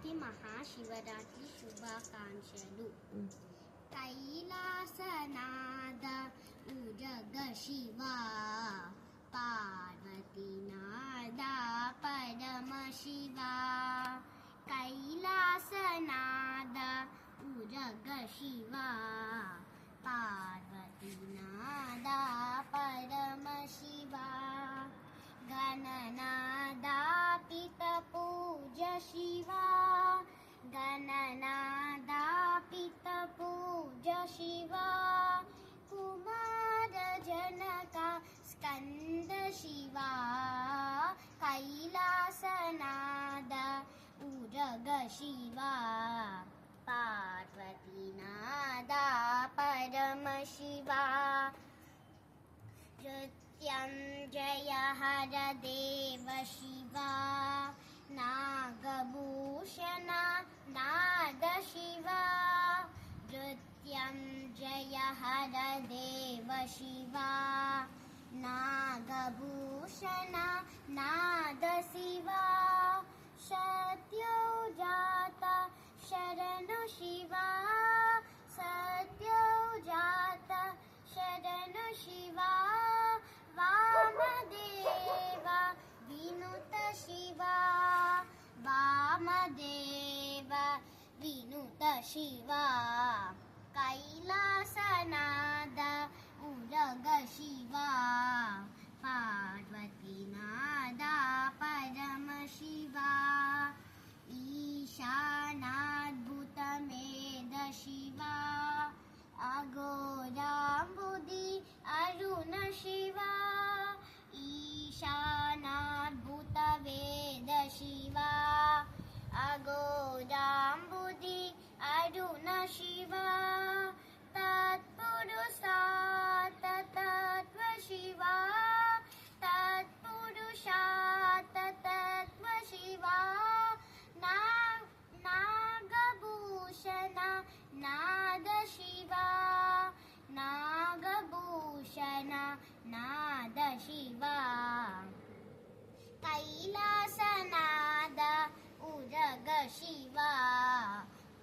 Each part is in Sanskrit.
అందరికీ మహాశివరాత్రి శుభాకాంక్షలు. కైలాసనాథ ఉజగ శివ పార్వతీనాథ పరమ శివ. కైలాసనాథ ఉజగ శివ పార్వతీనాథ పరమ శివ. గణనాథ పిత పూజ శివ గణనాథ పిత పూజ శివ. కుమార జనక స్కంద శివ కైలాసనాథ ఉరగ శివ పార్వతీనాథ పరమ శివ. मृत्युञ्जय हर देव शिव नागभूषण नाद शिव. मृत्युञ्जय हर देव शिव नागभूषण नाद शिव. सत्योजात शरण शिव सत्योजात शरण शिव. वामदेव विनुत शिव वामदेव विनुत शिव. कैलासनाथ उरग शिव पार्वतीनाथ परम शिव. ईशानाद्भुतमेध शिव अघोराम्बुदि अरुण शिव. ईशानाद्भुतवेद शिव अघोराम्बुदि अरुण शिव. तत्पुरुषात् तत्त्व शिव तत्पुरुषात् तत्त्व शिव. नागभूषण नाद शिव नागभूषण नाद शिव. कैलासनाथ उरग शिव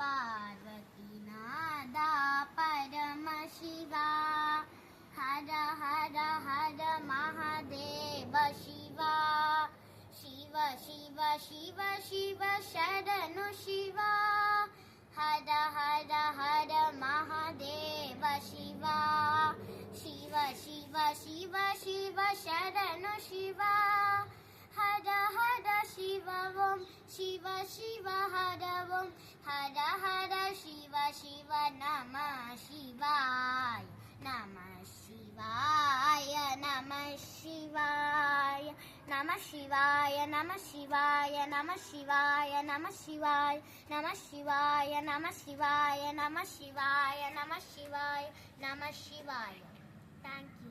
पार्वतीनाथ परम शिव. हर हर हर महादेव शिव शिव शिव शिव शिव शरण शिव. हर हर हर महादेव शिव शिव शिव शिव शिव शरण शिव. हर हर शिव ओम शिव शिव हर ओम हर हर शिव शिव नमः शिवाय नमः शिवाय नमः शिवाय नमः शिवाय नमः शिवाय नमः शिवाय नमः शिवाय नमः शिवाय नमः शिवाय नमः शिवाय नमः शिवाय नमः शिवाय. Thank you.